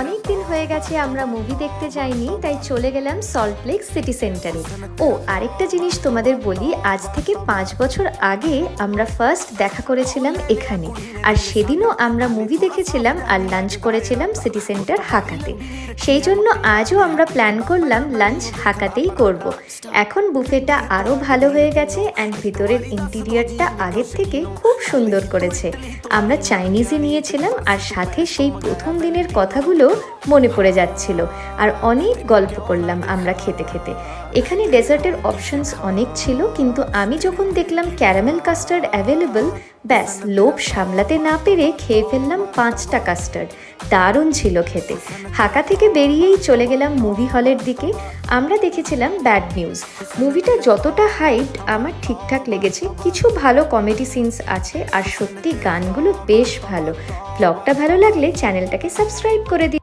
অনেক দিন হয়ে গেছে আমরা মুভি দেখতে যাইনি, তাই চলে গেলাম সল্টলেক সিটি সেন্টারে। ও আরেকটা জিনিস তোমাদের বলি, আজ থেকে 5 বছর আগে আমরা ফার্স্ট দেখা করেছিলাম এখানে, আর সেদিনও আমরা মুভি দেখেছিলাম আর লাঞ্চ করেছিলাম সিটি সেন্টার হাকাতে। সেই জন্য আজও আমরা প্ল্যান করলাম লাঞ্চ হাকাতেই করব। এখন বুফেটা আরও ভালো হয়ে গেছে অ্যান্ড ভিতরের ইন্টিরিয়ারটা আগের থেকে খুব সুন্দর করেছে। আমরা চাইনিজে নিয়েছিলাম আর সাথে সেই প্রথম দিনের কথাগুলো মনে পড়ে যাচ্ছিল, আর অনেক গল্প করলাম আমরা খেতে খেতে। এখানে ডেজার্টের অপশনস অনেক ছিল, কিন্তু আমি যখন দেখলাম ক্যারামেল কাস্টার্ড অ্যাভেলেবল, ব্যাস লোভ সামলাতে না পেরে খেয়ে ফেললাম 5টা কাস্টার্ড। দারুণ ছিল খেতে। হাকা থেকে বেরিয়েই চলে গেলাম মুভি হলের দিকে। আমরা দেখেছিলাম ব্যাড নিউজ। মুভিটা যতটা হাইট আমার ঠিকঠাক লেগেছে, কিছু ভালো কমেডি সিনস আছে আর সত্যি গানগুলো বেশ ভালো। ব্লগটা ভালো লাগলে চ্যানেলটাকে সাবস্ক্রাইব করে দিন।